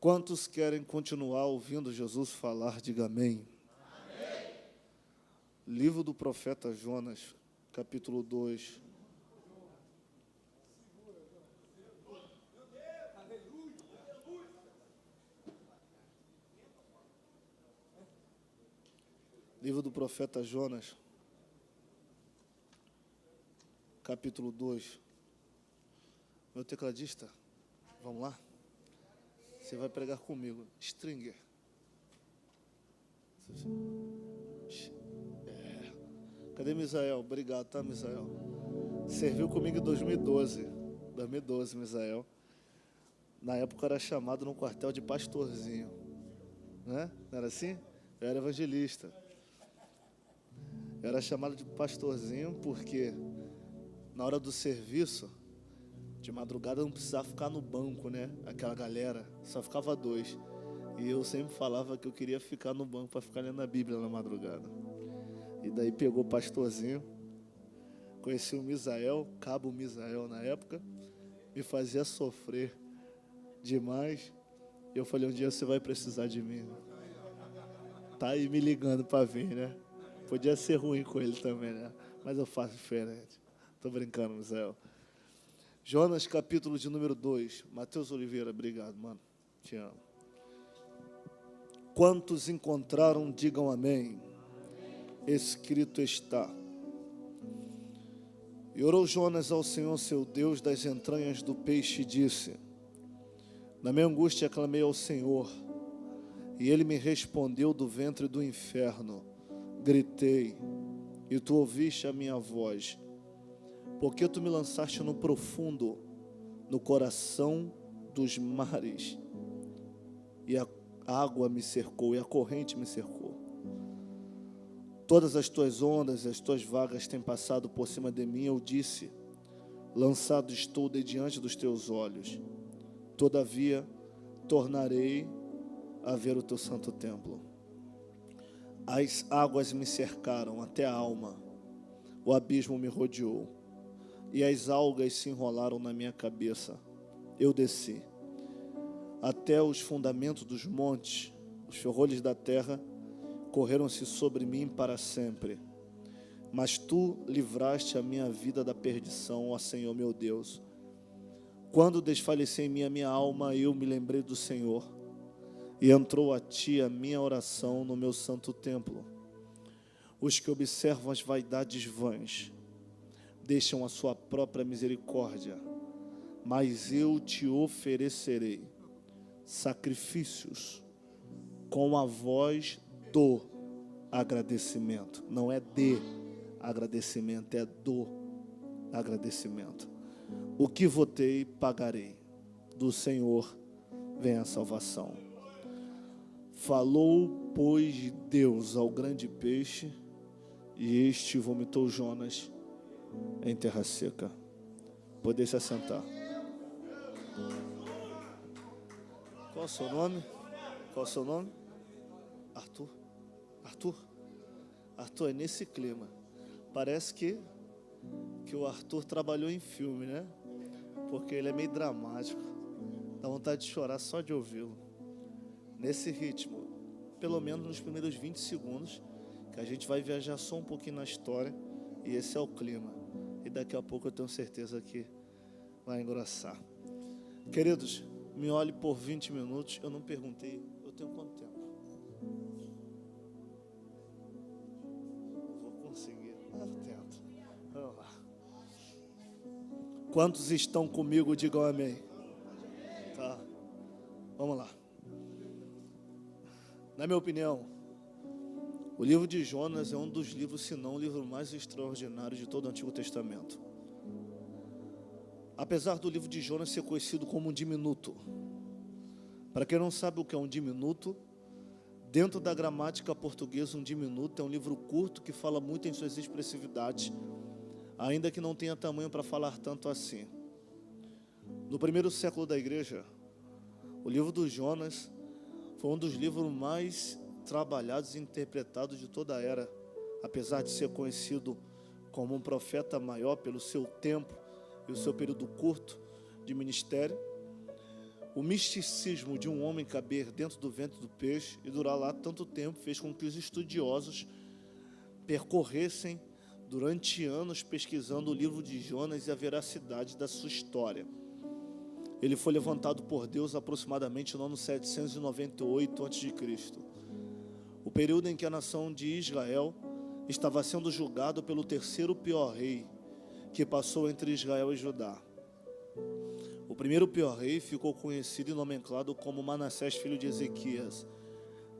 Quantos querem continuar ouvindo Jesus falar? Diga amém. Amém. Livro do profeta Jonas, capítulo 2. Livro do profeta Jonas, capítulo 2. Meu tecladista, vamos lá? Você vai pregar comigo. Stringer. Cadê Misael? Obrigado, tá, Misael? Serviu comigo em 2012. 2012, Misael. Na época era chamado no quartel de pastorzinho. Né? Não era assim? Eu era evangelista. Eu era chamado de pastorzinho porque na hora do serviço, de madrugada não precisava ficar no banco, né? Aquela galera, só ficava 2. E eu sempre falava que eu queria ficar no banco para ficar lendo a Bíblia na madrugada. E daí pegou o pastorzinho, conheci o Misael, cabo Misael na época, me fazia sofrer demais. E eu falei, um dia você vai precisar de mim. Tá aí me ligando para vir, né? Podia ser ruim com ele também, né? Mas eu faço diferente. Tô brincando, Misael. Jonas, capítulo de número 2. Matheus Oliveira, obrigado, mano. Te amo. Quantos encontraram, digam amém. Escrito está. E orou Jonas ao Senhor, seu Deus, das entranhas do peixe, e disse: na minha angústia clamei ao Senhor, e Ele me respondeu do ventre do inferno. Gritei, e tu ouviste a minha voz. Porque tu me lançaste no profundo, no coração dos mares, e a água me cercou, e a corrente me cercou. Todas as tuas ondas e as tuas vagas têm passado por cima de mim. Eu disse, lançado estou de diante dos teus olhos. Todavia, tornarei a ver o teu santo templo. As águas me cercaram até a alma, o abismo me rodeou, e as algas se enrolaram na minha cabeça. Eu desci até os fundamentos dos montes, os ferrolhos da terra correram-se sobre mim para sempre. Mas tu livraste a minha vida da perdição, ó Senhor meu Deus. Quando desfaleceu em mim a minha alma, eu me lembrei do Senhor, e entrou a ti a minha oração no meu santo templo. Os que observam as vaidades vãs deixam a sua própria misericórdia, mas eu te oferecerei sacrifícios com a voz do agradecimento. Não é de agradecimento, é do agradecimento. O que votei, pagarei. Do Senhor vem a salvação. Falou, pois, Deus ao grande peixe, e este vomitou Jonas em terra seca. Poder se assentar. Qual é o seu nome? Qual é o seu nome? Arthur. Arthur? Arthur, é nesse clima. Parece que o Arthur trabalhou em filme, né? Porque ele é meio dramático. Dá vontade de chorar só de ouvi-lo. Nesse ritmo, pelo menos nos primeiros 20 segundos, que a gente vai viajar só um pouquinho na história, e esse é o clima. E daqui a pouco eu tenho certeza que vai engrossar. Queridos, me olhe por 20 minutos. Eu não perguntei, eu tenho quanto tempo? Vou conseguir, mas eu tento. Vamos lá. Quantos estão comigo, digam amém. Tá, vamos lá. Na minha opinião, o livro de Jonas é um dos livros, se não o livro mais extraordinário de todo o Antigo Testamento. Apesar do livro de Jonas ser conhecido como um diminuto. Para quem não sabe o que é um diminuto, dentro da gramática portuguesa, um diminuto é um livro curto que fala muito em suas expressividades, ainda que não tenha tamanho para falar tanto assim. No primeiro século da igreja, o livro do Jonas foi um dos livros mais trabalhados e interpretados de toda a era, apesar de ser conhecido como um profeta maior pelo seu tempo e o seu período curto de ministério. O misticismo de um homem caber dentro do ventre do peixe e durar lá tanto tempo fez com que os estudiosos percorressem durante anos pesquisando o livro de Jonas e a veracidade da sua história. Ele foi levantado por Deus aproximadamente no ano 798 a.C., o período em que a nação de Israel estava sendo julgado pelo terceiro pior rei que passou entre Israel e Judá. O primeiro pior rei ficou conhecido e nomenclado como Manassés, filho de Ezequias.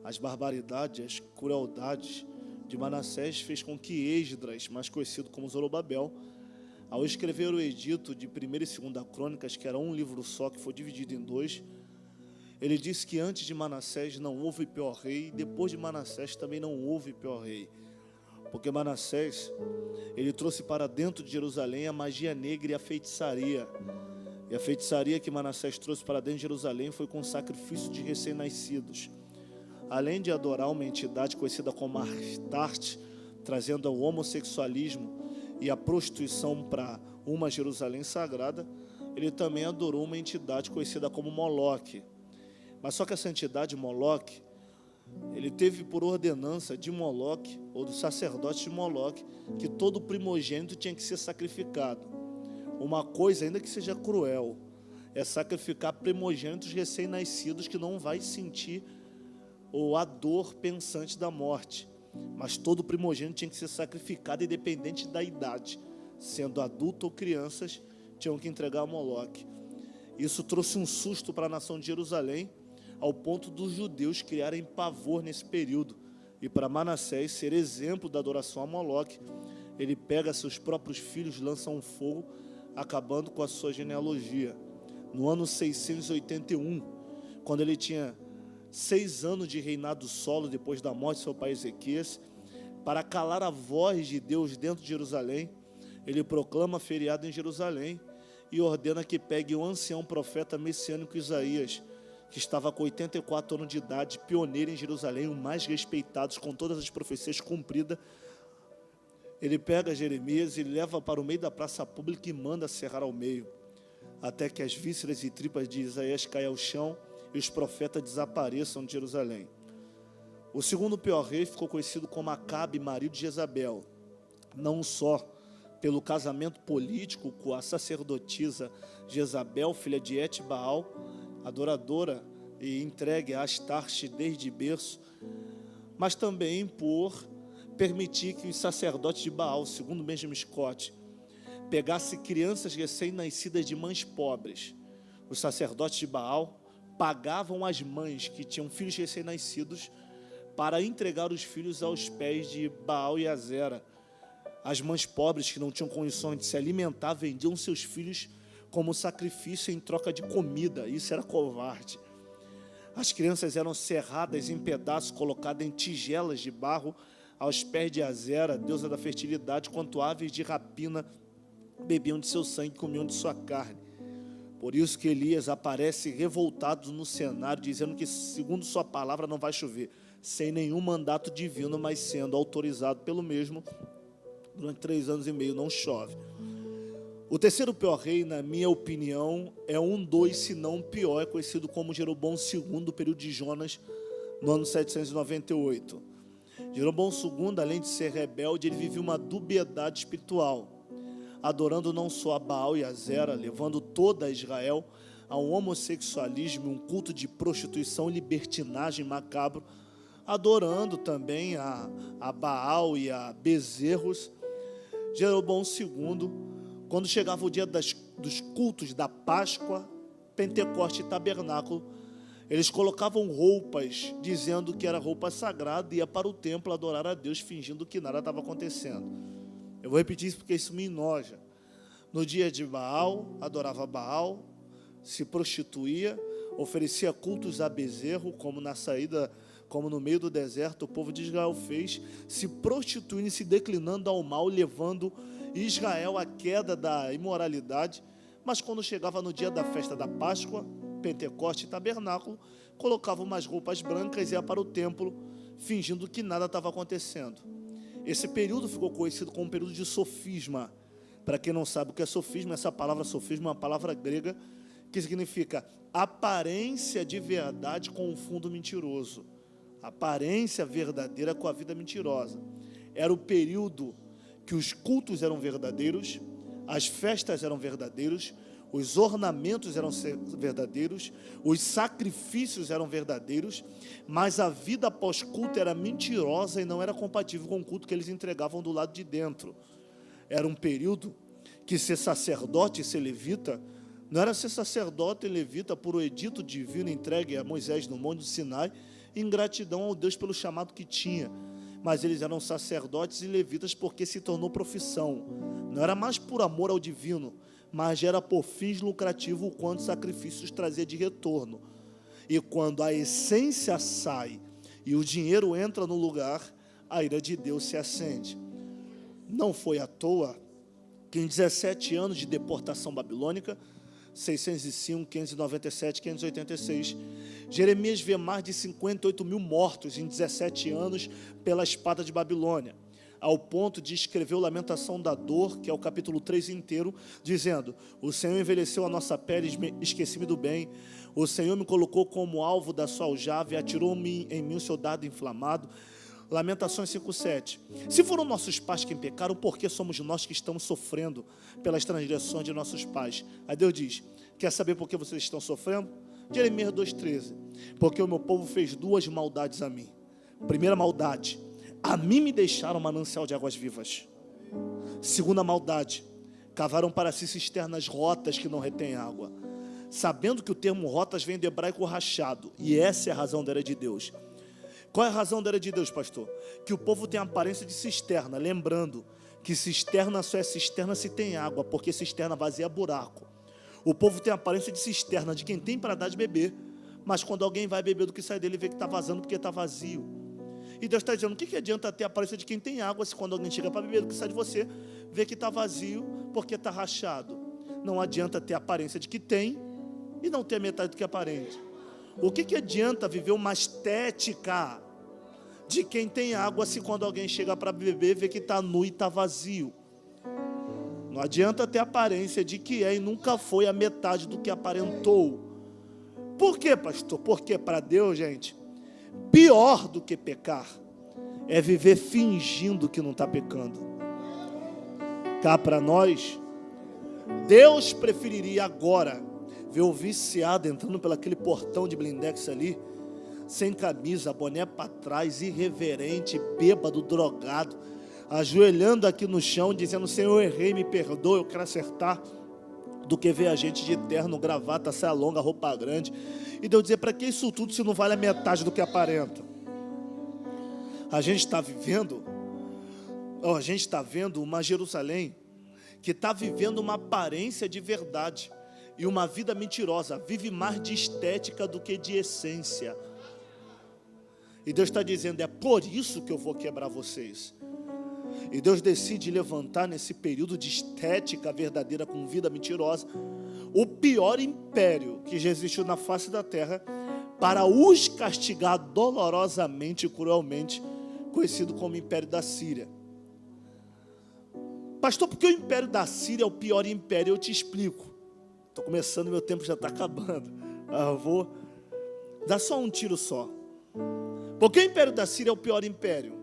As barbaridades, as crueldades de Manassés fez com que Esdras, mais conhecido como Zorobabel, ao escrever o edito de 1ª e 2ª Crônicas, que era um livro só, que foi dividido em 2, ele disse que antes de Manassés não houve pior rei, e depois de Manassés também não houve pior rei. Porque Manassés, ele trouxe para dentro de Jerusalém a magia negra e a feitiçaria. E a feitiçaria que Manassés trouxe para dentro de Jerusalém foi com o sacrifício de recém-nascidos. Além de adorar uma entidade conhecida como Astarte, trazendo o homossexualismo e a prostituição para uma Jerusalém sagrada, ele também adorou uma entidade conhecida como Moloque. Mas só que essa entidade Moloque, ele teve por ordenança de Moloque, ou do sacerdote de Moloque, que todo primogênito tinha que ser sacrificado. Uma coisa, ainda que seja cruel, é sacrificar primogênitos recém-nascidos que não vai sentir a dor pensante da morte. Mas todo primogênito tinha que ser sacrificado, independente da idade. Sendo adulto ou crianças, tinham que entregar a Moloque. Isso trouxe um susto para a nação de Jerusalém, ao ponto dos judeus criarem pavor nesse período. E para Manassés ser exemplo da adoração a Moloque, ele pega seus próprios filhos, lança um fogo, acabando com a sua genealogia. No ano 681, quando ele tinha 6 anos de reinado solo, depois da morte de seu pai Ezequias, para calar a voz de Deus dentro de Jerusalém, ele proclama feriado em Jerusalém e ordena que pegue o ancião profeta messiânico Isaías, que estava com 84 anos de idade, pioneiro em Jerusalém, o mais respeitado, com todas as profecias cumpridas. Ele pega Jeremias e leva para o meio da praça pública e manda serrar ao meio, até que as vísceras e tripas de Isaías caiam ao chão e os profetas desapareçam de Jerusalém. O segundo pior rei ficou conhecido como Acabe, marido de Jezabel, não só pelo casamento político com a sacerdotisa Jezabel, filha de Et-Baal, adoradora e entregue a Astarte desde berço, mas também por permitir que os sacerdotes de Baal, segundo Benjamin Scott, pegasse crianças recém-nascidas de mães pobres. Os sacerdotes de Baal pagavam as mães que tinham filhos recém-nascidos para entregar os filhos aos pés de Baal e Azera. As mães pobres que não tinham condições de se alimentar vendiam seus filhos como sacrifício em troca de comida. Isso era covarde. As crianças eram serradas em pedaços, colocadas em tigelas de barro aos pés de Azera, deusa da fertilidade, quanto aves de rapina bebiam de seu sangue e comiam de sua carne. Por isso que Elias aparece revoltado no cenário, dizendo que, segundo sua palavra, não vai chover, sem nenhum mandato divino, mas sendo autorizado pelo mesmo, durante 3 anos e meio não chove. O terceiro pior rei, na minha opinião, é se não o pior, é conhecido como Jeroboão II, do período de Jonas, no ano 798. Jeroboão II, além de ser rebelde, ele vive uma dubiedade espiritual, adorando não só a Baal e a Azera, levando toda Israel a um homossexualismo, um culto de prostituição e libertinagem macabro, adorando também a Baal e a bezerros. Jeroboão II, quando chegava o dia dos cultos da Páscoa, Pentecoste e Tabernáculo, eles colocavam roupas, dizendo que era roupa sagrada, e ia para o templo adorar a Deus, fingindo que nada estava acontecendo. Eu vou repetir isso porque isso me enoja. No dia de Baal, adorava Baal, se prostituía, oferecia cultos a bezerro, como no meio do deserto o povo de Israel fez, se prostituindo e se declinando ao mal, levando Israel à queda da imoralidade. Mas quando chegava no dia da festa da Páscoa, Pentecoste e Tabernáculo, colocavam umas roupas brancas e ia para o templo, fingindo que nada estava acontecendo. Esse período ficou conhecido como período de sofisma. Para quem não sabe o que é sofisma, essa palavra sofisma é uma palavra grega que significa aparência de verdade com um fundo mentiroso. Aparência verdadeira com a vida mentirosa. Era o período que os cultos eram verdadeiros, as festas eram verdadeiros, os ornamentos eram verdadeiros, os sacrifícios eram verdadeiros, mas a vida pós-culto era mentirosa e não era compatível com o culto que eles entregavam do lado de dentro. Era um período que ser sacerdote e ser levita não era ser sacerdote e levita por um edito divino entregue a Moisés no Monte do Sinai, em gratidão ao Deus pelo chamado que tinha, mas eles eram sacerdotes e levitas porque se tornou profissão. Não era mais por amor ao divino, mas era por fins lucrativos o quanto sacrifícios trazia de retorno. E quando a essência sai e o dinheiro entra no lugar, a ira de Deus se acende. Não foi à toa que em 17 anos de deportação babilônica, 605, 597, 586, Jeremias vê mais de 58 mil mortos em 17 anos pela espada de Babilônia, ao ponto de escrever o Lamentação da Dor, que é o capítulo 3 inteiro, dizendo: o Senhor envelheceu a nossa pele, esqueci-me do bem, o Senhor me colocou como alvo da sua aljava e atirou-me em mim o seu dardo inflamado. Lamentações 5:7. Se foram nossos pais quem pecaram, por que somos nós que estamos sofrendo pelas transgressões de nossos pais? Aí Deus diz: quer saber por que vocês estão sofrendo? Jeremias 2:13. Porque o meu povo fez duas maldades a mim. Primeira maldade: a mim me deixaram manancial de águas vivas. Segunda maldade: cavaram para si cisternas rotas que não retêm água. Sabendo que o termo rotas vem do hebraico rachado, e essa é a razão da ira de Deus. Qual é a razão da ira de Deus, pastor? Que o povo tem a aparência de cisterna, lembrando que cisterna só é cisterna se tem água, porque cisterna vazia é buraco. O povo tem a aparência de cisterna, de quem tem para dar de beber, mas quando alguém vai beber do que sai dele, vê que está vazando porque está vazio. E Deus está dizendo: o que adianta ter a aparência de quem tem água, se quando alguém chega para beber do que sai de você, vê que está vazio porque está rachado? Não adianta ter a aparência de que tem e não ter a metade do que aparente. O que adianta viver uma estética de quem tem água, se quando alguém chega para beber, vê que está nu e está vazio? Não adianta ter a aparência de que é e nunca foi a metade do que aparentou. Por quê, pastor? Porque para Deus, gente, pior do que pecar é viver fingindo que não está pecando. Cá para nós, Deus preferiria agora ver o viciado entrando pelo aquele portão de blindex ali, sem camisa, boné para trás, irreverente, bêbado, drogado, ajoelhando aqui no chão, dizendo: Senhor, eu errei, me perdoa, eu quero acertar, do que ver a gente de terno, gravata, saia longa, roupa grande, e Deus dizer: para que isso tudo se não vale a metade do que aparenta? A gente está vivendo uma Jerusalém que está vivendo uma aparência de verdade e uma vida mentirosa, vive mais de estética do que de essência. E Deus está dizendo: é por isso que eu vou quebrar vocês. E Deus decide levantar nesse período de estética verdadeira com vida mentirosa, o pior império que já existiu na face da terra, para os castigar dolorosamente e cruelmente, conhecido como Império da Síria. Pastor, por que o Império da Síria é o pior império? Eu te explico. Estou começando, meu tempo já está acabando. Eu vou dar só um tiro só. Por que o Império da Síria é o pior império?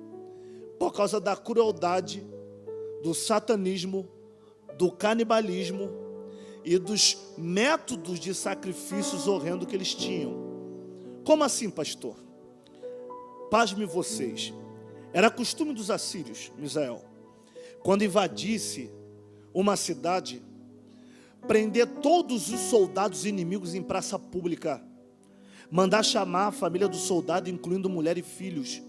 Por causa da crueldade, do satanismo, do canibalismo e dos métodos de sacrifícios horrendos que eles tinham. Como assim, pastor? Pasme vocês. Era costume dos assírios, Misael, quando invadisse uma cidade, prender todos os soldados inimigos em praça pública, mandar chamar a família do soldado, incluindo mulher e filhos,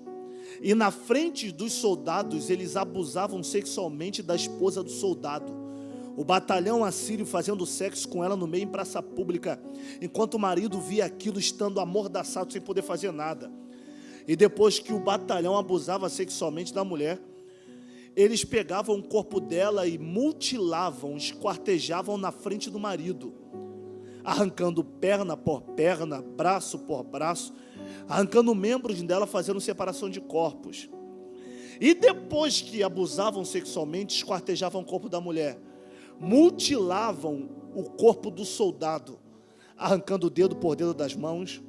e na frente dos soldados eles abusavam sexualmente da esposa do soldado. O batalhão assírio fazendo sexo com ela no meio em praça pública, enquanto o marido via aquilo estando amordaçado sem poder fazer nada. E depois que o batalhão abusava sexualmente da mulher, eles pegavam o corpo dela e mutilavam, esquartejavam na frente do marido, arrancando perna por perna, braço por braço, arrancando membros dela, fazendo separação de corpos. E depois que abusavam sexualmente, esquartejavam o corpo da mulher, mutilavam o corpo do soldado, arrancando dedo por dedo das mãos,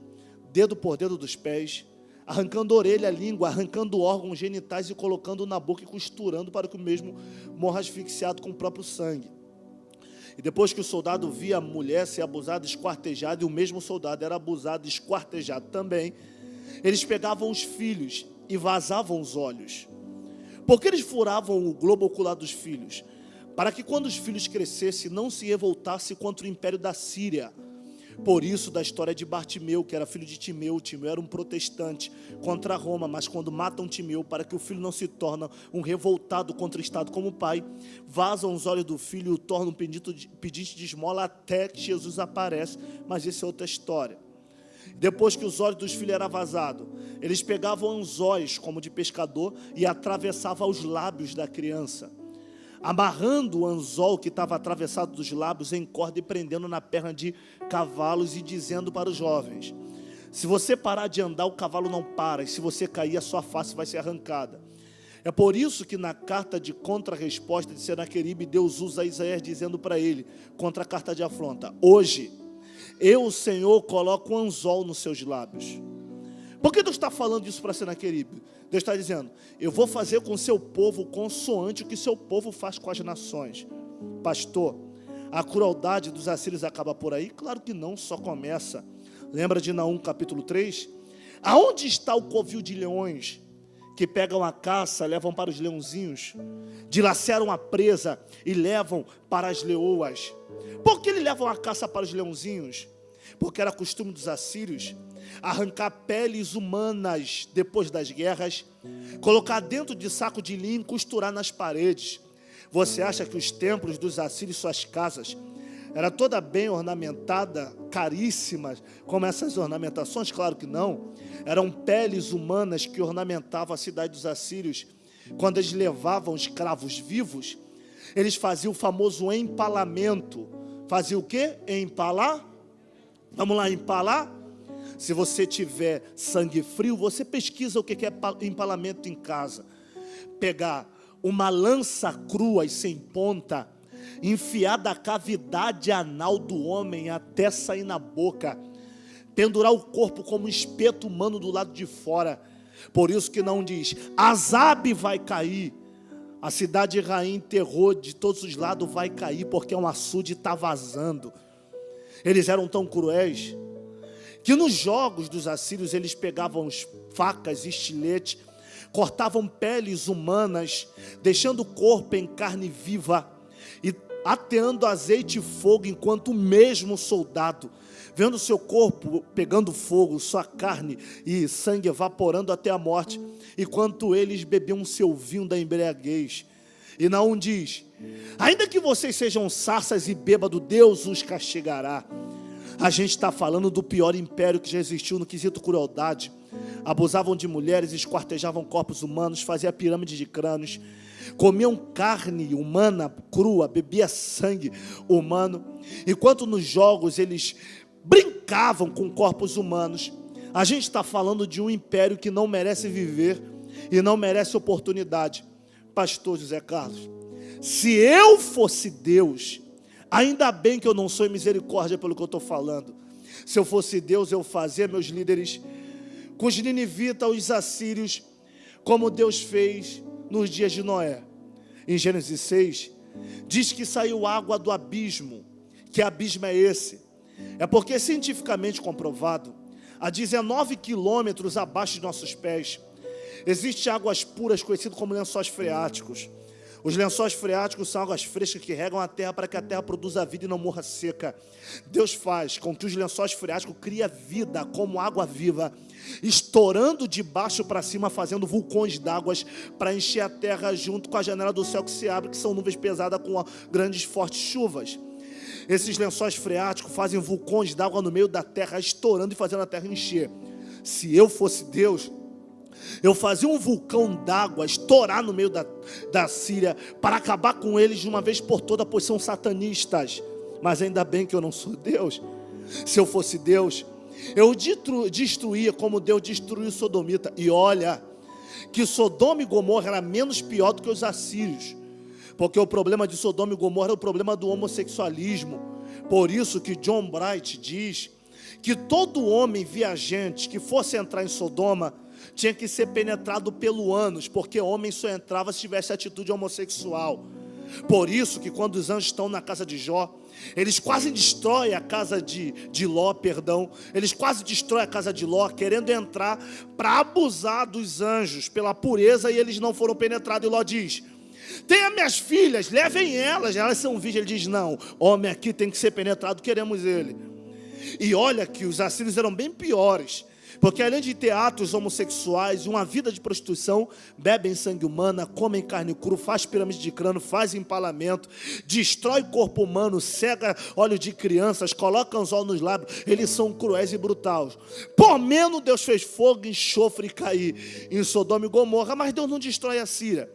dedo por dedo dos pés, arrancando orelha, língua, arrancando órgãos genitais e colocando na boca e costurando para que o mesmo morra asfixiado com o próprio sangue. E depois que o soldado via a mulher ser abusada, esquartejada, e o mesmo soldado era abusado, esquartejado também, eles pegavam os filhos e vazavam os olhos. Por que eles furavam o globo ocular dos filhos? Para que quando os filhos crescessem, não se revoltasse contra o império da Síria. Por isso, da história de Bartimeu, que era filho de Timeu, Timeu era um protestante contra Roma, mas quando matam Timeu, para que o filho não se torne um revoltado contra o Estado como pai, vazam os olhos do filho e o tornam pedinte de esmola até que Jesus aparece, mas isso é outra história. Depois que os olhos dos filhos eram vazados, eles pegavam anzóis, como de pescador, e atravessavam os lábios da criança, amarrando o anzol que estava atravessado dos lábios em corda e prendendo na perna de cavalos e dizendo para os jovens: se você parar de andar, o cavalo não para, e se você cair, a sua face vai ser arrancada. É por isso que na carta de contra-resposta de Senaqueribe, Deus usa Isaías dizendo para ele, contra a carta de afronta: hoje, eu, o Senhor, coloco um anzol nos seus lábios. Por que Deus está falando isso para Senaqueribe? Deus está dizendo: eu vou fazer com o seu povo consoante o que seu povo faz com as nações. Pastor, a crueldade dos assírios acaba por aí? Claro que não, só começa. Lembra de Naum capítulo 3? Aonde está o covil de leões que pegam a caça, levam para os leãozinhos, dilaceram a presa e levam para as leoas? Por que eles levam a caça para os leãozinhos? Porque era costume dos assírios arrancar peles humanas depois das guerras, colocar dentro de saco de linho e costurar nas paredes. Você acha que os templos dos assírios, suas casas, era toda bem ornamentada, caríssimas, como essas ornamentações? Claro que não. Eram peles humanas que ornamentavam a cidade dos assírios. Quando eles levavam escravos vivos, eles faziam o famoso empalamento. Faziam o quê? Empalar? Vamos lá, empalar? Se você tiver sangue frio, você pesquisa o que é empalamento em casa. Pegar uma lança crua e sem ponta, enfiar da cavidade anal do homem até sair na boca, pendurar o corpo como um espeto humano do lado de fora. Por isso que não diz, Azabe vai cair, a cidade rainha em terror de todos os lados vai cair, porque um açude está vazando. Eles eram tão cruéis, que nos jogos dos assírios eles pegavam facas e estiletes, cortavam peles humanas, deixando o corpo em carne viva, e ateando azeite e fogo, enquanto o mesmo soldado, vendo seu corpo pegando fogo, sua carne e sangue evaporando até a morte, enquanto eles bebiam seu vinho da embriaguez. E Naum diz, ainda que vocês sejam sarças e bêbados, Deus os castigará. A gente está falando do pior império que já existiu no quesito crueldade. Abusavam de mulheres, esquartejavam corpos humanos, faziam pirâmide de crânios, comiam carne humana crua, bebia sangue humano. Enquanto nos jogos eles brincavam com corpos humanos, a gente está falando de um império que não merece viver e não merece oportunidade. Pastor José Carlos, se eu fosse Deus, ainda bem que eu não sou em misericórdia pelo que eu estou falando. Se eu fosse Deus, eu fazia meus líderes com os ninivitas, os assírios, como Deus fez nos dias de Noé. Em Gênesis 6, diz que saiu água do abismo. Que abismo é esse? É porque cientificamente comprovado, a 19 quilômetros abaixo de nossos pés, existem águas puras conhecidas como lençóis freáticos. Os lençóis freáticos são águas frescas que regam a terra para que a terra produza vida e não morra seca. Deus faz com que os lençóis freáticos criem vida como água viva, estourando de baixo para cima, fazendo vulcões d'água para encher a terra junto com a janela do céu que se abre, que são nuvens pesadas com grandes fortes chuvas. Esses lençóis freáticos fazem vulcões d'água no meio da terra, estourando e fazendo a terra encher. Se eu fosse Deus, eu fazia um vulcão d'água estourar no meio da Síria para acabar com eles de uma vez por todas, pois são satanistas. Mas ainda bem que eu não sou Deus. Se eu fosse Deus, eu destruía como Deus destruiu Sodomita. E olha, que Sodoma e Gomorra era menos pior do que os assírios, porque o problema de Sodoma e Gomorra é o problema do homossexualismo. Por isso que John Bright diz que todo homem viajante que fosse entrar em Sodoma tinha que ser penetrado pelo ânus, porque homem só entrava se tivesse atitude homossexual. Por isso que quando os anjos estão na casa de Jó, eles quase destroem a casa de Ló, eles quase destroem a casa de Ló, querendo entrar para abusar dos anjos pela pureza, e eles não foram penetrados. E Ló diz: tenha minhas filhas, levem elas são virgens. Ele diz: não, homem aqui tem que ser penetrado, queremos ele. E olha que os assírios eram bem piores, porque além de ter atos homossexuais e uma vida de prostituição, bebem sangue humano, comem carne crua, faz pirâmide de crânio, faz empalamento, destrói corpo humano, cega olhos de crianças, coloca anzol nos lábios. Eles são cruéis e brutais. Por menos Deus fez fogo, enxofre e cair em Sodoma e Gomorra, mas Deus não destrói a Síria.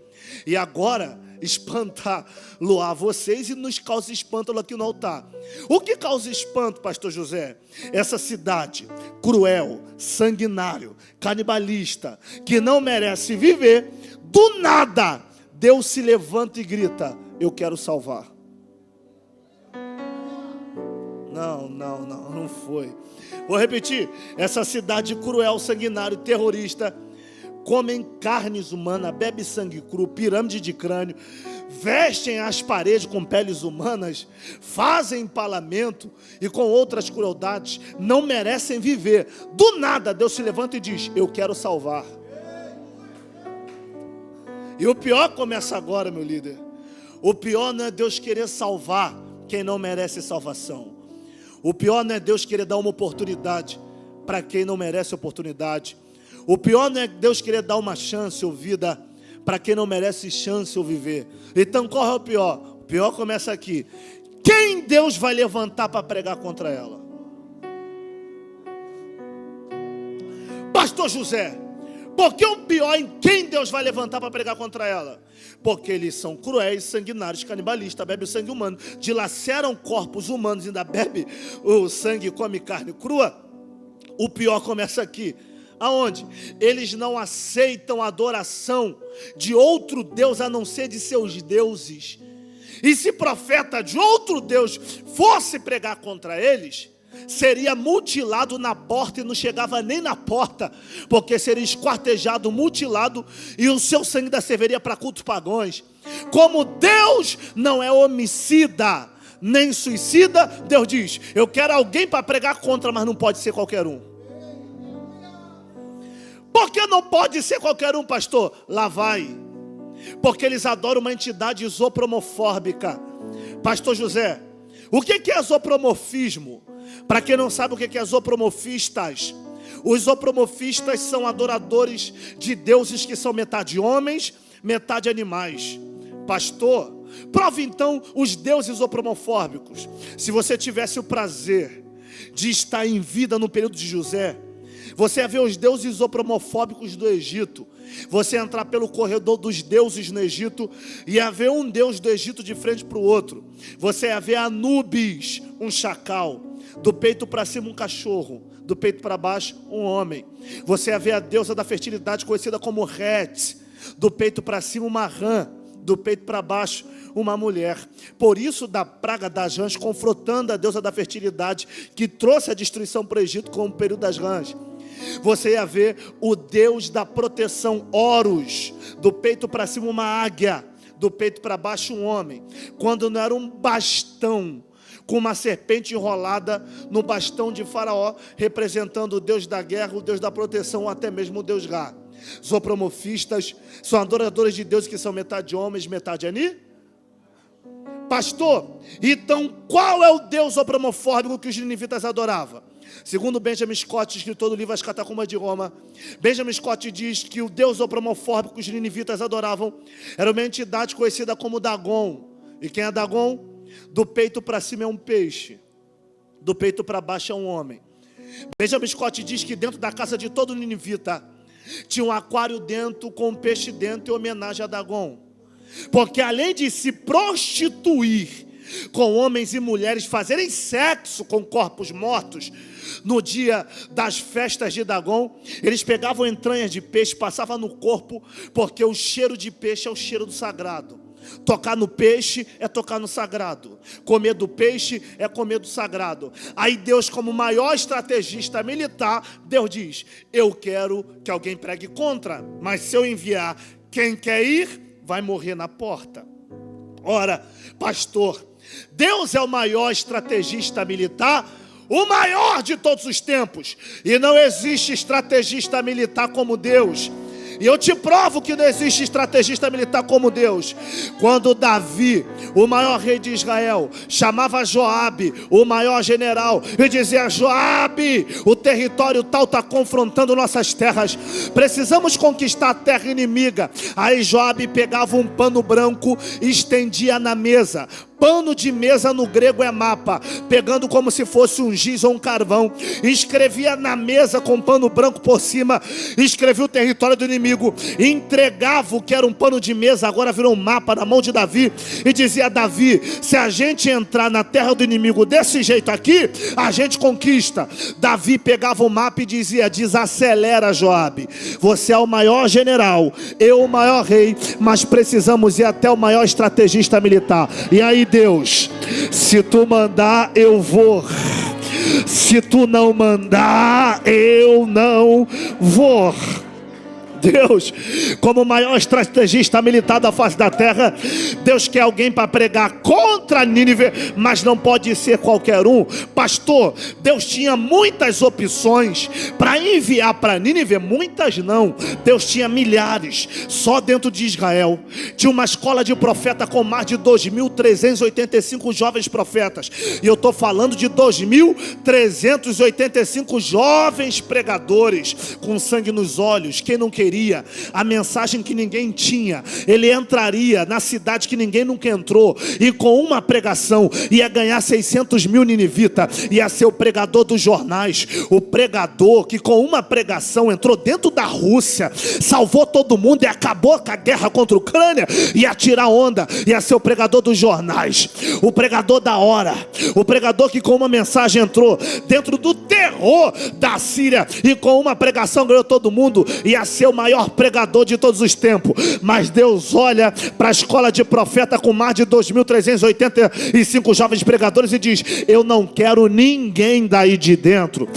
E agora espanta Loá vocês e nos causa espanto aqui no altar. O que causa espanto, pastor José? Essa cidade cruel, sanguinário, canibalista, que não merece viver. Do nada Deus se levanta e grita: eu quero salvar. Não foi. Vou repetir: essa cidade cruel, sanguinário, terrorista, comem carnes humanas, bebem sangue cru, pirâmide de crânio, vestem as paredes com peles humanas, fazem empalamento e com outras crueldades, não merecem viver. Do nada Deus se levanta e diz: eu quero salvar. E o pior começa agora, meu líder. O pior não é Deus querer salvar quem não merece salvação. O pior não é Deus querer dar uma oportunidade para quem não merece oportunidade. O pior não é Deus querer dar uma chance ou vida para quem não merece chance ou viver. Então qual é o pior? O pior começa aqui: quem Deus vai levantar para pregar contra ela? Pastor José, por que o pior em quem Deus vai levantar para pregar contra ela? Porque eles são cruéis, sanguinários, canibalistas, bebem sangue humano, dilaceram corpos humanos, ainda bebe o sangue e come carne crua. O pior começa aqui. Aonde? Eles não aceitam a adoração de outro Deus a não ser de seus deuses. E se profeta de outro Deus fosse pregar contra eles, seria mutilado na porta e não chegava nem na porta, porque seria esquartejado, mutilado, e o seu sangue da serviria para cultos pagãos. Como Deus não é homicida nem suicida, Deus diz: eu quero alguém para pregar contra, mas não pode ser qualquer um. Por que não pode ser qualquer um, pastor? Lá vai. Porque eles adoram uma entidade isopromofóbica. Pastor José, o que é isopromorfismo? Para quem não sabe o que é isopromorfistas, os isopromorfistas são adoradores de deuses que são metade homens, metade animais. Pastor, prove então os deuses isopromorfóbicos. Se você tivesse o prazer de estar em vida no período de José, você ia ver os deuses isopromorfóbicos do Egito. Você ia entrar pelo corredor dos deuses no Egito e ia ver um deus do Egito de frente para o outro. Você ia ver Anubis, um chacal. Do peito para cima um cachorro, do peito para baixo um homem. Você ia ver a deusa da fertilidade conhecida como Het. Do peito para cima uma rã, do peito para baixo uma mulher. Por isso da praga das rãs, confrontando a deusa da fertilidade, que trouxe a destruição para o Egito com o período das rãs. Você ia ver o Deus da proteção, Horus, do peito para cima uma águia, do peito para baixo um homem. Quando não era um bastão com uma serpente enrolada no bastão de Faraó, representando o Deus da guerra, o Deus da proteção, ou até mesmo o Deus Ra. Zopromorfistas são adoradores de deuses que são metade homens, metade ani. Pastor, então qual é o Deus zopromorfóbico que os ninivitas adoravam? Segundo Benjamin Scott, escritor do livro As Catacumbas de Roma, Benjamin Scott diz que o Deus zopromorfóbico que os ninivitas adoravam era uma entidade conhecida como Dagon. E quem é Dagon? Do peito para cima é um peixe, do peito para baixo é um homem. Benjamin Scott diz que dentro da casa de todo ninivita tinha um aquário dentro com um peixe dentro em homenagem a Dagon. Porque além de se prostituir com homens e mulheres, fazerem sexo com corpos mortos, no dia das festas de Dagon, eles pegavam entranhas de peixe, passavam no corpo, porque o cheiro de peixe é o cheiro do sagrado. Tocar no peixe é tocar no sagrado. Comer do peixe é comer do sagrado. Aí Deus, como maior estrategista militar, Deus diz: eu quero que alguém pregue contra, mas se eu enviar quem quer ir, vai morrer na porta. Ora, pastor, Deus é o maior estrategista militar, o maior de todos os tempos. E não existe estrategista militar como Deus. E eu te provo que não existe estrategista militar como Deus. Quando Davi, o maior rei de Israel, chamava Joabe, o maior general, e dizia: Joabe, o território tal está confrontando nossas terras, precisamos conquistar a terra inimiga. Aí Joabe pegava um pano branco e estendia na mesa. Pano de mesa no grego é mapa, pegando como se fosse um giz ou um carvão, escrevia na mesa com pano branco por cima, escrevia o território do inimigo, entregava o que era um pano de mesa, agora virou um mapa na mão de Davi, e dizia: Davi, se a gente entrar na terra do inimigo desse jeito aqui, a gente conquista. Davi pegava o mapa e dizia: desacelera, Joabe, você é o maior general, eu o maior rei, mas precisamos ir até o maior estrategista militar. E aí, Deus, se tu mandar, eu vou. Se tu não mandar, eu não vou. Deus, como o maior estrategista militar da face da terra, Deus quer alguém para pregar contra Nínive, mas não pode ser qualquer um. Pastor, Deus tinha muitas opções para enviar para Nínive, muitas não. Deus tinha milhares, só dentro de Israel. Tinha uma escola de profeta com mais de 2.385 jovens profetas. E eu estou falando de 2.385 jovens pregadores, com sangue nos olhos. Quem não queria a mensagem que ninguém tinha, ele entraria na cidade que ninguém nunca entrou, e com uma pregação ia ganhar 600 mil ninivitas, ia ser o pregador dos jornais, o pregador que com uma pregação entrou dentro da Rússia, salvou todo mundo e acabou com a guerra contra a Ucrânia, ia tirar onda, ia ser o pregador dos jornais, o pregador da hora, o pregador que com uma mensagem entrou dentro do terror da Síria, e com uma pregação ganhou todo mundo, ia ser o maior pregador de todos os tempos. Mas Deus olha para a escola de profeta com mais de 2.385 jovens pregadores e diz: eu não quero ninguém daí de dentro,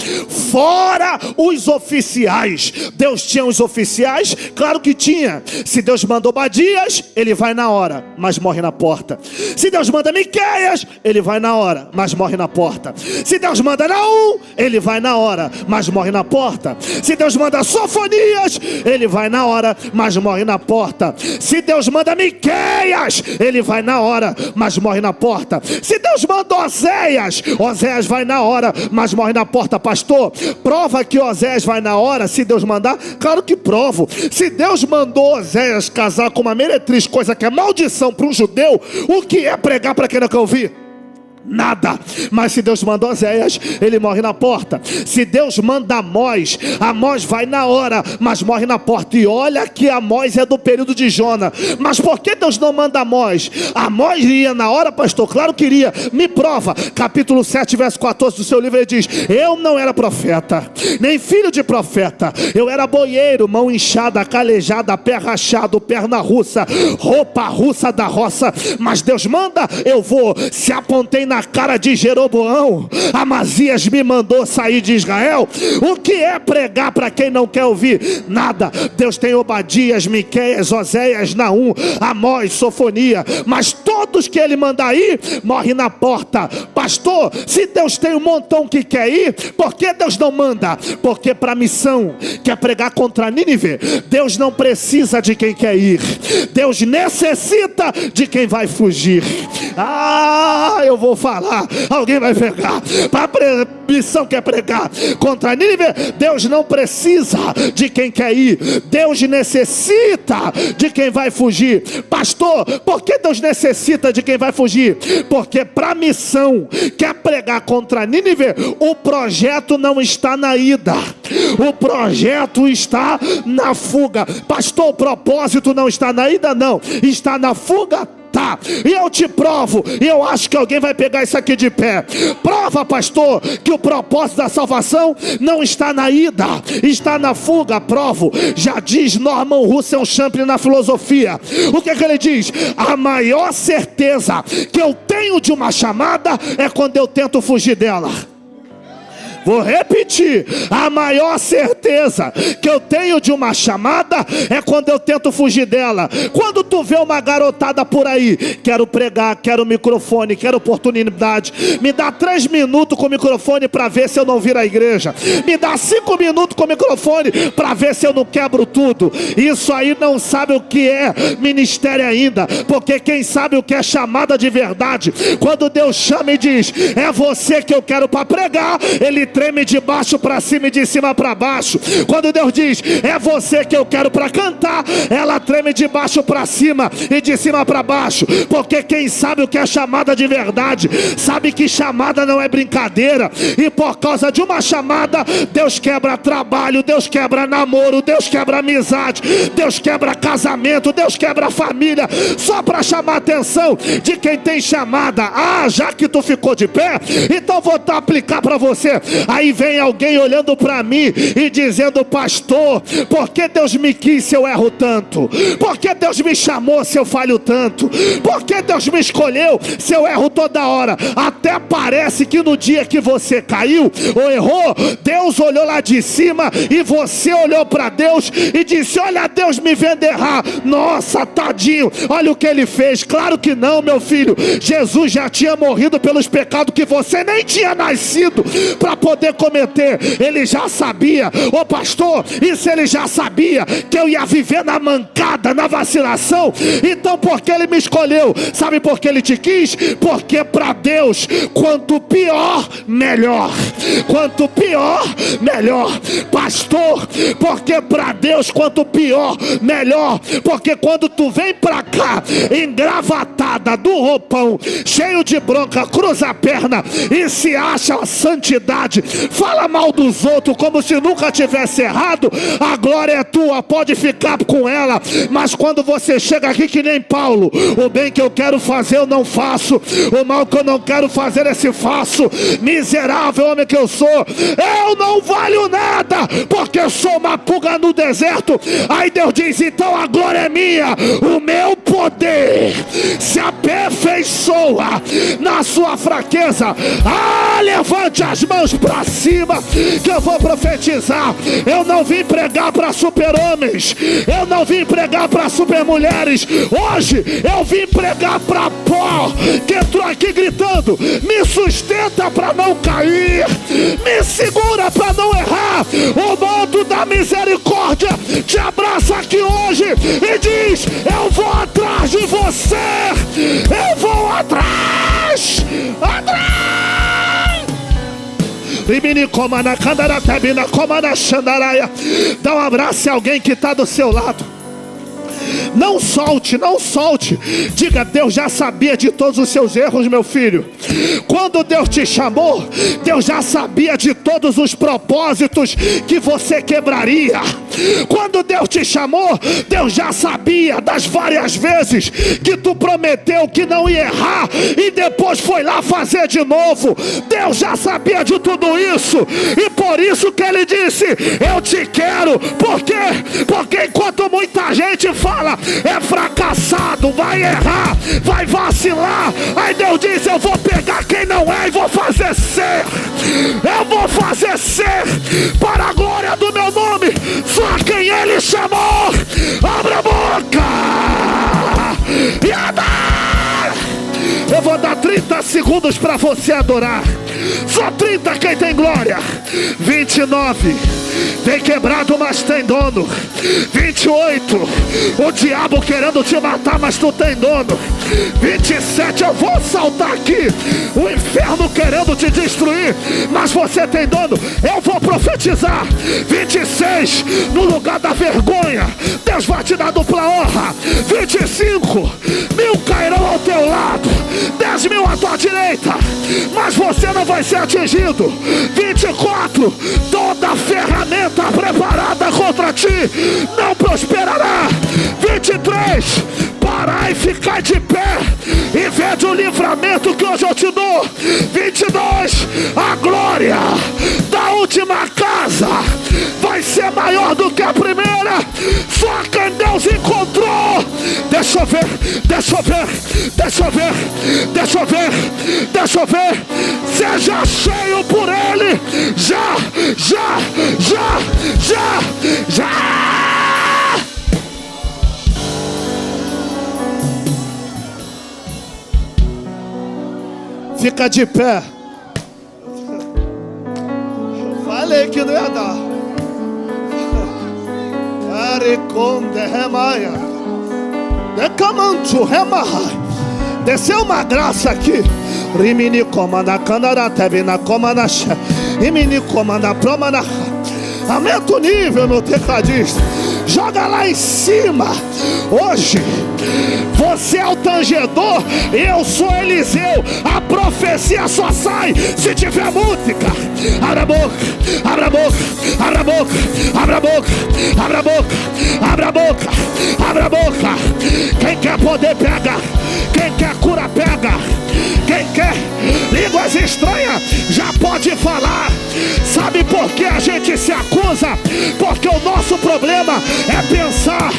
fora os oficiais. Deus tinha os oficiais? Claro que tinha. Se Deus mandou Obadias, ele vai na hora, mas morre na porta. Se Deus manda Miqueias, ele vai na hora, mas morre na porta. Se Deus manda Naum, ele vai na hora, mas morre na porta. Se Deus manda Sofonias, ele vai na hora, mas morre na porta. Se Deus manda Miqueias, ele vai na hora, mas morre na porta. Se Deus manda Oséias, Oséias vai na hora, mas morre na porta. Pastor, prova que Oséias vai na hora se Deus mandar? Claro que provo. Se Deus mandou Oséias casar com uma meretriz, coisa que é maldição para um judeu, o que é pregar para quem não quer ouvir? Nada. Mas se Deus mandou Oséias, ele morre na porta. Se Deus manda Amós, Amós vai na hora, mas morre na porta. E olha que Amós é do período de Jona. Mas por que Deus não manda Amós? Amós iria na hora, pastor? Claro que iria. Me prova. Capítulo 7, verso 14 do seu livro, ele diz: eu não era profeta, nem filho de profeta. Eu era boieiro, mão inchada, calejada, pé rachado, perna russa, roupa russa da roça. Mas Deus manda, eu vou. Se apontei na cara de Jeroboão, Amazias me mandou sair de Israel. O que é pregar para quem não quer ouvir? Nada. Deus tem Obadias, Miqueias, Oséias, Naum, Amós, Sofonia, mas todos que ele mandar ir, morre na porta. Pastor, se Deus tem um montão que quer ir, por que Deus não manda? Porque para a missão que é pregar contra Nínive, Deus não precisa de quem quer ir, Deus necessita de quem vai fugir. Eu vou falar, alguém vai pegar. Para a missão que é pregar contra Nínive, Deus não precisa de quem quer ir, Deus necessita de quem vai fugir. Pastor, por que Deus necessita de quem vai fugir? Porque para a missão que é pregar contra Nínive, o projeto não está na ida, o projeto está na fuga. Pastor, o propósito não está na ida? Não. Está na fuga? matar. E eu te provo, e eu acho que alguém vai pegar isso aqui de pé. Prova, pastor, que o propósito da salvação não está na ida, está na fuga. Provo, já diz Norman Russell Champlin na filosofia. O que é que ele diz? A maior certeza que eu tenho de uma chamada é quando eu tento fugir dela. Vou repetir, a maior certeza que eu tenho de uma chamada é quando eu tento fugir dela. Quando tu vê uma garotada por aí, quero pregar, quero microfone, quero oportunidade, me dá 3 minutos com o microfone para ver se eu não vir à igreja, me dá 5 minutos com o microfone para ver se eu não quebro tudo. Isso aí não sabe o que é ministério ainda, porque quem sabe o que é chamada de verdade, quando Deus chama e diz, é você que eu quero para pregar, ele treme de baixo para cima e de cima para baixo. Quando Deus diz, é você que eu quero para cantar, ela treme de baixo para cima e de cima para baixo, porque quem sabe o que é chamada de verdade, sabe que chamada não é brincadeira, e por causa de uma chamada, Deus quebra trabalho, Deus quebra namoro, Deus quebra amizade, Deus quebra casamento, Deus quebra família, só para chamar a atenção de quem tem chamada. Ah, já que tu ficou de pé, então vou aplicar para você. Aí vem alguém olhando para mim e dizendo, pastor, por que Deus me quis se eu erro tanto? Por que Deus me chamou se eu falho tanto? Por que Deus me escolheu se eu erro toda hora? Até parece que no dia que você caiu ou errou, Deus olhou lá de cima e você olhou para Deus e disse, olha Deus me vendo errar. Nossa, tadinho, olha o que ele fez. Claro que não, meu filho. Jesus já tinha morrido pelos pecados que você nem tinha nascido para poder cometer. Ele já sabia. Ô pastor, e se ele já sabia que eu ia viver na mancada, na vacilação? Então por que ele me escolheu? Sabe por que ele te quis? Porque para Deus, quanto pior, melhor. Quanto pior, melhor. Pastor, porque para Deus, quanto pior, melhor. Porque quando tu vem para cá, engravatada do roupão, cheio de bronca, cruza a perna e se acha santidade, fala mal dos outros como se nunca tivesse errado, a glória é tua, pode ficar com ela. Mas quando você chega aqui que nem Paulo, o bem que eu quero fazer eu não faço, o mal que eu não quero fazer esse faço, miserável homem que eu sou, eu não valho nada, porque eu sou uma pulga no deserto. Aí Deus diz, então a glória é minha, o meu poder se aperfeiçoa na sua fraqueza. Ah, levante as mãos para cima, que eu vou profetizar. Eu não vim pregar para super-homens, eu não vim pregar para super-mulheres. Hoje eu vim pregar para pó, que entrou aqui gritando, me sustenta para não cair, me segura para não errar. O manto da misericórdia te abraça aqui hoje e diz, eu vou atrás de você, eu vou atrás. Dá um abraço a alguém que está do seu lado. Não solte, não solte. Diga, Deus já sabia de todos os seus erros, meu filho. Quando Deus te chamou, Deus já sabia de todos os propósitos que você quebraria. Quando Deus te chamou, Deus já sabia das várias vezes que tu prometeu que não ia errar e depois foi lá fazer de novo. Deus já sabia de tudo isso, e por isso que ele disse, eu te quero. Por quê? Porque enquanto muita gente fala, é fracassado, vai errar, vai vacilar, aí Deus diz, eu vou pegar quem não é e vou fazer ser. Eu vou fazer ser para a glória do meu nome. Só quem ele chamou, abra a boca e adora. Eu vou dar 30 segundos para você adorar. Só 30 quem tem glória. 29, tem quebrado mas tem dono. 28, o diabo querendo te matar mas tu tem dono. 27, eu vou saltar aqui, o inferno querendo te destruir mas você tem dono. Eu vou profetizar. 26, no lugar da vergonha, Deus vai te dar dupla honra. 25, 1000 cairão ao teu lado, 10.000 à tua direita, mas você não vai ser atingido. 24, toda ferramenta preparada contra ti não prosperará. 23, parar e ficar de pé e ver o livramento que hoje eu te dou. 22, a glória da última casa vai ser maior do que a primeira. Só quem Deus encontrou. Deixa eu ver, deixa eu ver, deixa eu ver, deixa eu ver, deixa eu ver. Seja cheio por Ele. Já. Fica de pé. Falei que não ia dar. Ariconde remaia. Decamanto remai. Desceu uma graça aqui. Rimini comanda canara teve na comanda. Rimini comanda promana. Aumenta o nível, meu tecladista. Joga lá em cima. Hoje você é o tangedor, eu sou Eliseu. A profecia só sai se tiver música. Abra a boca, abra a boca, abra a boca, abra a boca, abra a boca, abra a boca, abra a boca. Quem quer poder pega, quem quer cura pega, quem quer línguas estranhas já pode falar. Sabe por que a gente se acusa? Porque o nosso problema é pensar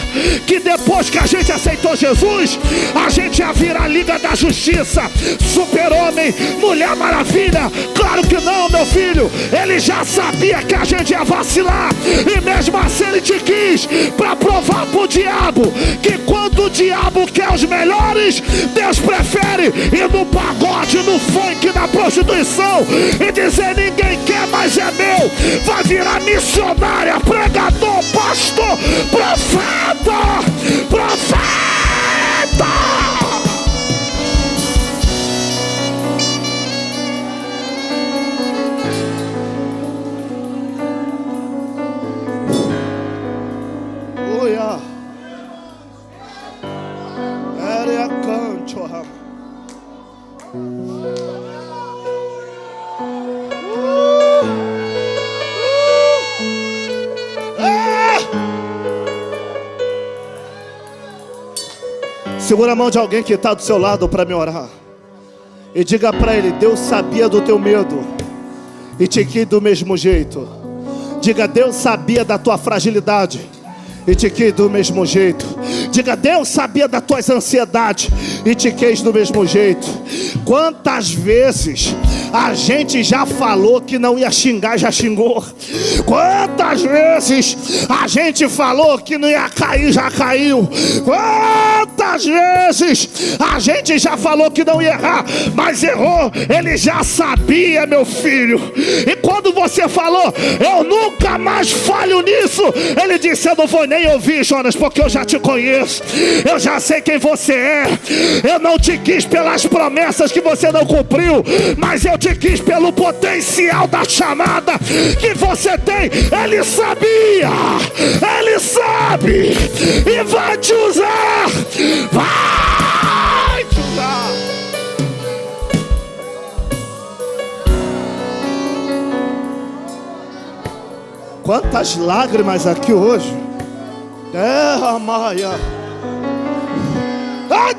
que depois que a gente aceitou Jesus, a gente ia virar a Liga da Justiça, Super-Homem, Mulher Maravilha. Claro que não, meu filho. Ele já sabia que a gente ia vacilar, e mesmo assim ele te quis para provar pro diabo que quando o diabo quer os melhores, Deus prefere ir no pagode, no funk, na prostituição e dizer: ninguém quer, mas é meu. Vai virar missionária, pregador, pastor, profeta, profeta. Uia. Era canto, rapaz. Segura a mão de alguém que está do seu lado para me orar. E diga para ele: Deus sabia do teu medo e te quis do mesmo jeito. Diga: Deus sabia da tua fragilidade e te quis do mesmo jeito. Diga: Deus sabia das tuas ansiedades e te quis do mesmo jeito. Quantas vezes a gente já falou que não ia xingar, já xingou. Quantas vezes a gente falou que não ia cair, já caiu. Quantas vezes a gente já falou que não ia errar, mas errou. Ele já sabia, meu filho. E quando você falou: eu nunca mais falho nisso, ele disse: eu não vou nem ouvir, Jonas, porque eu já te conheço. Eu já sei quem você é. Eu não te quis pelas promessas que você não cumpriu, mas eu te quis pelo potencial da chamada que você tem. Ele sabia, ele sabe, e vai te usar, vai te usar. Quantas lágrimas aqui hoje. Maia.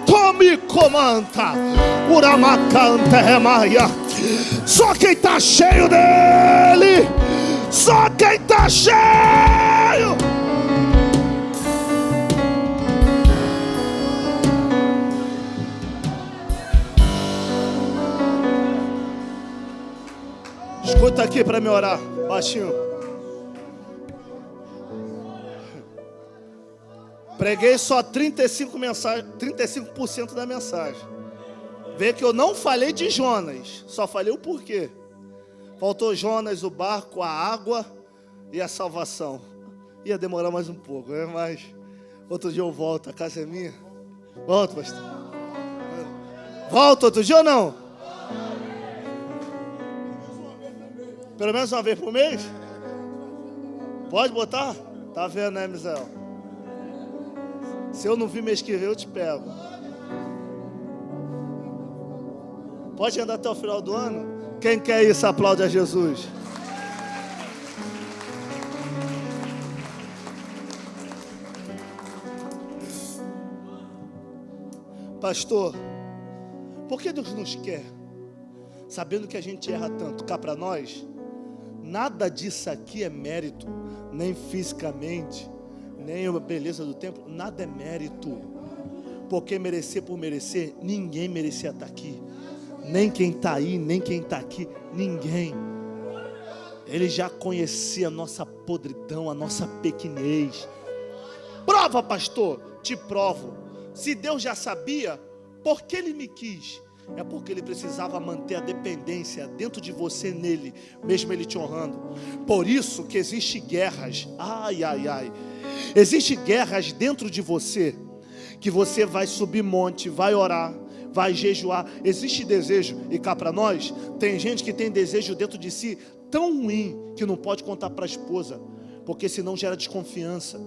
Tome comanda, uramacanta remaia. Só quem está cheio dele, só quem está cheio. Escuta aqui para me orar, baixinho. Preguei só 35% da mensagem. Vê que eu não falei de Jonas, só falei o porquê. Faltou Jonas, o barco, a água e a salvação. Ia demorar mais um pouco, né? Mas outro dia eu volto, a casa é minha. Volto, pastor. Volto outro dia ou não? Pelo menos uma vez por mês? Pode botar? Tá vendo, né, Misael? Se eu não vir mês que vem, eu te pego. Pode andar até o final do ano? Quem quer isso, aplaude a Jesus. Pastor, por que Deus nos quer? Sabendo que a gente erra tanto. Cá para nós, nada disso aqui é mérito, nem fisicamente, nem a beleza do templo, nada é mérito. Porque merecer por merecer, ninguém merecia estar aqui. Nem quem está aí, nem quem está aqui, ninguém. Ele já conhecia a nossa podridão, a nossa pequenez. Prova, pastor, te provo. Se Deus já sabia, por que Ele me quis? É porque Ele precisava manter a dependência dentro de você nele, mesmo Ele te honrando. Por isso que existem guerras. Existem guerras dentro de você, que você vai subir monte, vai orar, vai jejuar. Existe desejo, e cá para nós, tem gente que tem desejo dentro de si tão ruim, que não pode contar para a esposa, porque senão gera desconfiança.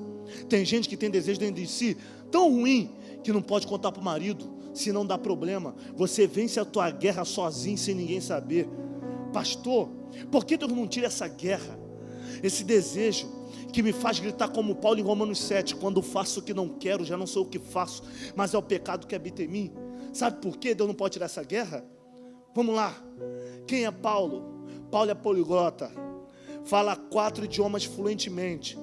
Tem gente que tem desejo dentro de si tão ruim, que não pode contar para o marido, senão dá problema. Você vence a tua guerra sozinho, sem ninguém saber. Pastor, por que Deus não tira essa guerra, esse desejo que me faz gritar como Paulo em Romanos 7, quando faço o que não quero, já não sou o que faço, mas é o pecado que habita em mim? Sabe por que Deus não pode tirar essa guerra? Vamos lá. Quem é Paulo? Paulo é poliglota, fala 4 idiomas fluentemente,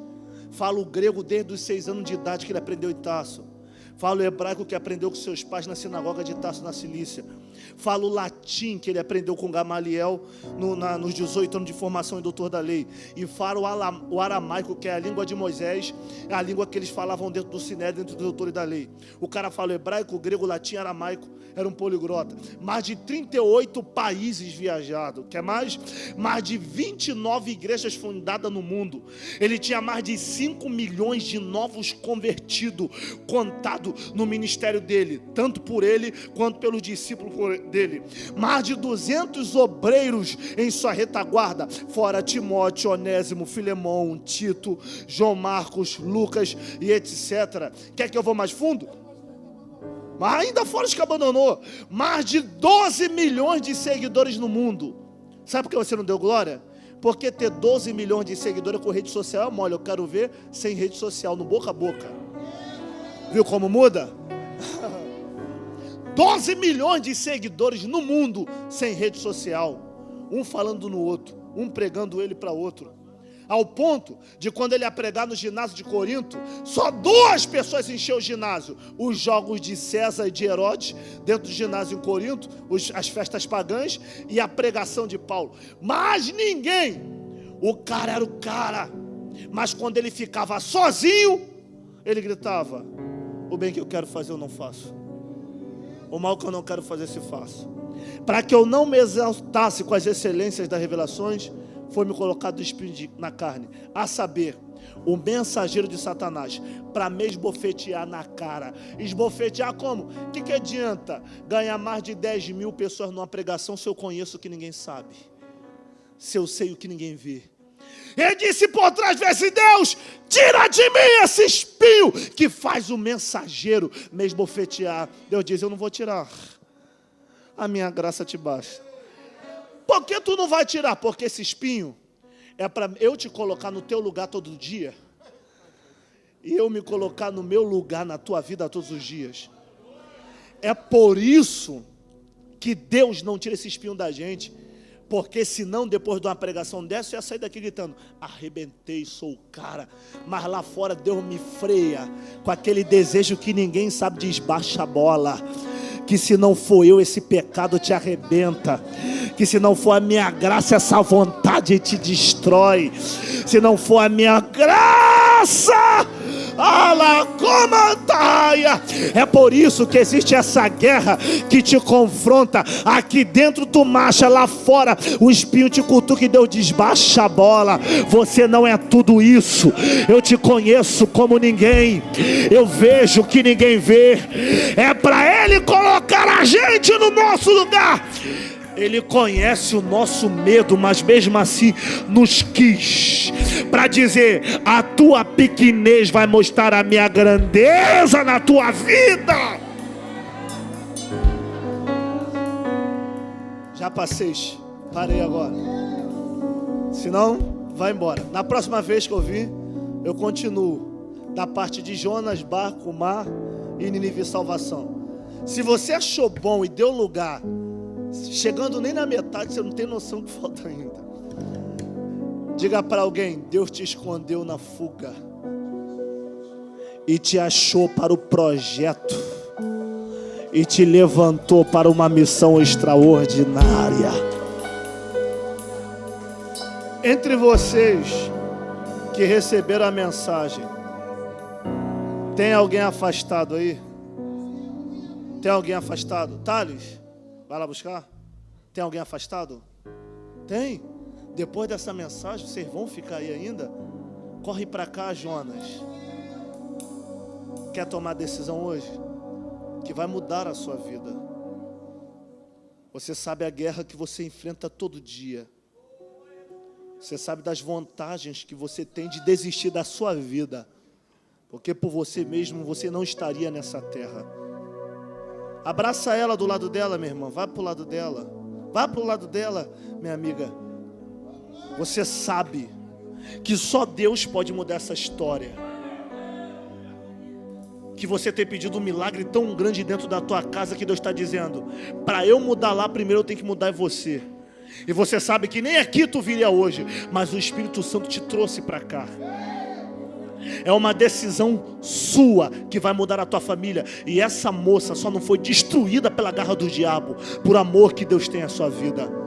fala o grego desde os 6 anos de idade que ele aprendeu em Tarso, fala o hebraico que aprendeu com seus pais na sinagoga de Tarso, na Cilícia, fala o latim que ele aprendeu com Gamaliel nos 18 anos de formação em doutor da lei, e fala o aramaico, que é a língua de Moisés, é a língua que eles falavam dentro do Sinédrio, dentro dos doutores da lei. O cara fala o hebraico, o grego, o latim, o aramaico, era um poliglota. Mais de 38 países viajados, que é mais de 29 igrejas fundadas no mundo. Ele tinha mais de 5 milhões de novos convertidos contados no ministério dele, tanto por ele quanto pelos discípulos dele. Mais de 200 obreiros em sua retaguarda, fora Timóteo, Onésimo, Filemão, Tito, João Marcos, Lucas e etc. Quer que eu vá mais fundo? Mas ainda fora os que abandonou, mais de 12 milhões de seguidores no mundo. Sabe por que você não deu glória? Porque ter 12 milhões de seguidores com rede social é mole. Eu quero ver sem rede social, no boca a boca. Viu como muda? 12 milhões de seguidores no mundo sem rede social. Um falando no outro, um pregando ele para outro. Ao ponto de quando ele ia pregar no ginásio de Corinto, só 2 pessoas encheu o ginásio. Os jogos de César e de Herodes, dentro do ginásio em Corinto, as festas pagãs e a pregação de Paulo. Mas ninguém. O cara era o cara. Mas quando ele ficava sozinho, ele gritava: o bem que eu quero fazer eu não faço, o mal que eu não quero fazer se faço. Para que eu não me exaltasse com as excelências das revelações, foi-me colocado o espinho na carne, a saber, o mensageiro de Satanás, para me esbofetear na cara. Esbofetear como? O que adianta ganhar mais de 10 mil pessoas numa pregação se eu conheço o que ninguém sabe, se eu sei o que ninguém vê? Ele disse por trás desse: Deus, tira de mim esse espinho que faz o mensageiro me esbofetear. Deus diz: eu não vou tirar, a minha graça te basta. Por que tu não vai tirar? Porque esse espinho é para eu te colocar no teu lugar todo dia, e eu me colocar no meu lugar na tua vida todos os dias. É por isso que Deus não tira esse espinho da gente, porque senão depois de uma pregação dessa eu ia sair daqui gritando: arrebentei, sou o cara. Mas lá fora Deus me freia com aquele desejo que ninguém sabe, diz: baixa a bola, que se não for eu, esse pecado te arrebenta, que se não for a minha graça, essa vontade te destrói, se não for a minha graça, é por isso que existe essa guerra que te confronta. Aqui dentro tu marcha, lá fora o espinho te cutuca e Deus diz: baixa a bola, você não é tudo isso, eu te conheço como ninguém, eu vejo o que ninguém vê. É para Ele colocar a gente no nosso lugar. Ele conhece o nosso medo, mas mesmo assim nos quis, para dizer: a tua pequenez vai mostrar a minha grandeza na tua vida. Já passei, parei agora, senão vai embora. Na próxima vez que eu vir, eu continuo da parte de Jonas, barco, mar e Nínive, salvação. Se você achou bom e deu lugar, chegando nem na metade, você não tem noção que falta ainda. Diga para alguém: Deus te escondeu na fuga e te achou para o projeto e te levantou para uma missão extraordinária. Entre vocês que receberam a mensagem, tem alguém afastado aí? Tem alguém afastado? Thales, vai lá buscar? Tem alguém afastado? Tem? Depois dessa mensagem, vocês vão ficar aí ainda? Corre para cá, Jonas. Quer tomar decisão hoje? Que vai mudar a sua vida. Você sabe a guerra que você enfrenta todo dia. Você sabe das vantagens que você tem de desistir da sua vida. Porque por você mesmo, você não estaria nessa terra. Abraça ela do lado dela, minha irmã. Vai para o lado dela. Vai para o lado dela, minha amiga. Você sabe que só Deus pode mudar essa história. Que você tem pedido um milagre tão grande dentro da tua casa que Deus está dizendo: para eu mudar lá, primeiro eu tenho que mudar em você. E você sabe que nem aqui tu viria hoje, mas o Espírito Santo te trouxe para cá. É uma decisão sua que vai mudar a tua família. E essa moça só não foi destruída pela garra do diabo, por amor que Deus tem à sua vida.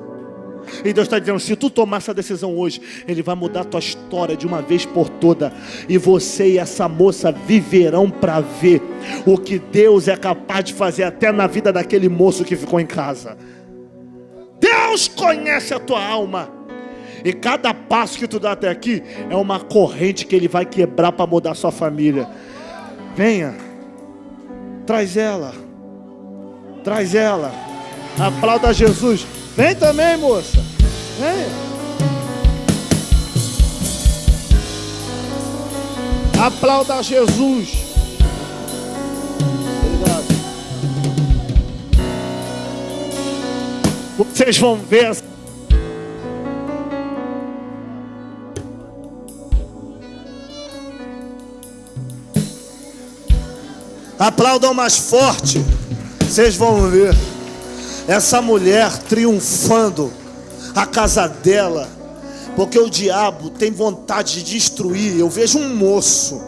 E Deus está dizendo: se tu tomar essa decisão hoje, Ele vai mudar a tua história de uma vez por toda. E você e essa moça viverão para ver o que Deus é capaz de fazer até na vida daquele moço que ficou em casa. Deus conhece a tua alma. E cada passo que tu dá até aqui é uma corrente que Ele vai quebrar para mudar a sua família. Venha. Traz ela. Traz ela. Aplauda Jesus. Vem também, moça. Vem. Aplauda Jesus. Obrigado. Vocês vão ver. Aplaudam mais forte. Vocês vão ver essa mulher triunfando a casa dela, porque o diabo tem vontade de destruir. Eu vejo um moço,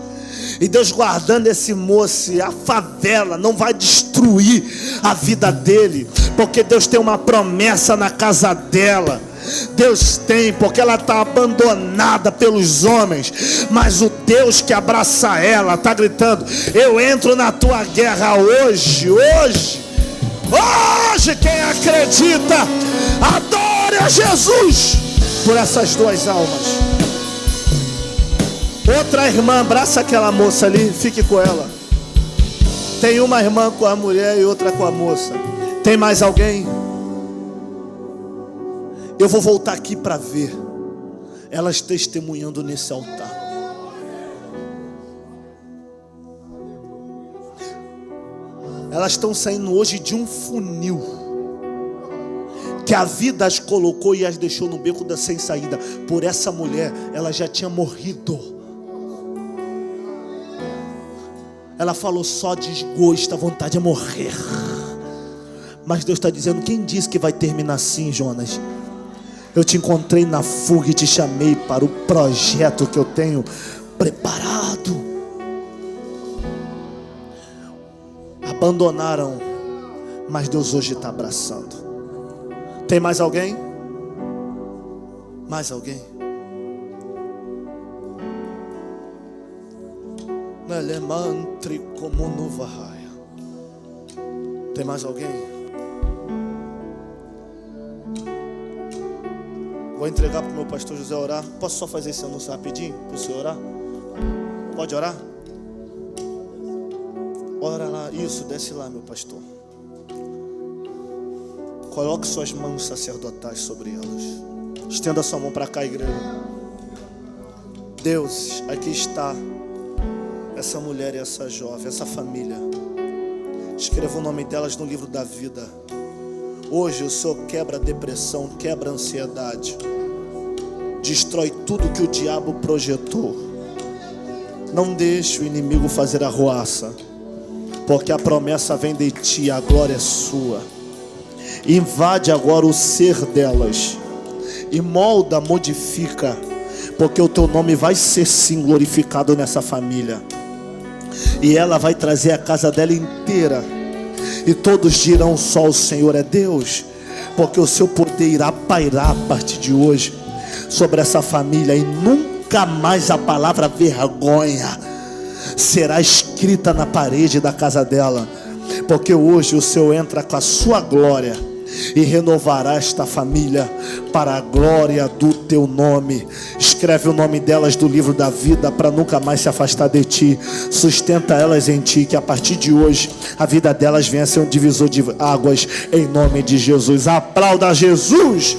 e Deus guardando esse moço, e a favela não vai destruir a vida dele, porque Deus tem uma promessa na casa dela. Deus tem, porque ela está abandonada pelos homens, mas o Deus que abraça ela está gritando: eu entro na tua guerra hoje. Hoje quem acredita, adore a Jesus por essas duas almas. Outra irmã, abraça aquela moça ali, fique com ela. Tem uma irmã com a mulher e outra com a moça. Tem mais alguém? Eu vou voltar aqui para ver elas testemunhando nesse altar. Elas estão saindo hoje de um funil que a vida as colocou e as deixou no beco da sem saída. Por essa mulher, ela já tinha morrido. Ela falou: só desgosto, a vontade é morrer. Mas Deus está dizendo: quem disse que vai terminar assim, Jonas? Eu te encontrei na fuga e te chamei para o projeto que eu tenho preparado. Abandonaram, mas Deus hoje está abraçando. Tem mais alguém? Mais alguém? Tem mais alguém? Vou entregar para o meu pastor José orar. Posso só fazer esse anúncio rapidinho para o senhor orar? Pode orar? Ora lá, isso, desce lá, meu pastor. Coloque suas mãos sacerdotais sobre elas. Estenda sua mão para cá, igreja. Deus, aqui está essa mulher e essa jovem, essa família. Escreva o nome delas no livro da vida. Hoje o Senhor quebra a depressão, quebra a ansiedade, destrói tudo que o diabo projetou. Não deixe o inimigo fazer arruaça. porque a promessa vem de ti, a glória é sua. Invade agora o ser delas e molda, modifica, porque o teu nome vai ser sim glorificado nessa família. E ela vai trazer a casa dela inteira, e todos dirão só: o Senhor é Deus, porque o seu poder irá pairar a partir de hoje sobre essa família, e nunca mais a palavra vergonha será escrita na parede da casa dela, porque hoje o Senhor entra com a sua glória e renovará esta família para a glória do teu nome. Escreve o nome delas do livro da vida para nunca mais se afastar de ti. Sustenta elas em ti, que a partir de hoje a vida delas venha a ser um divisor de águas, em nome de Jesus. Aplauda Jesus.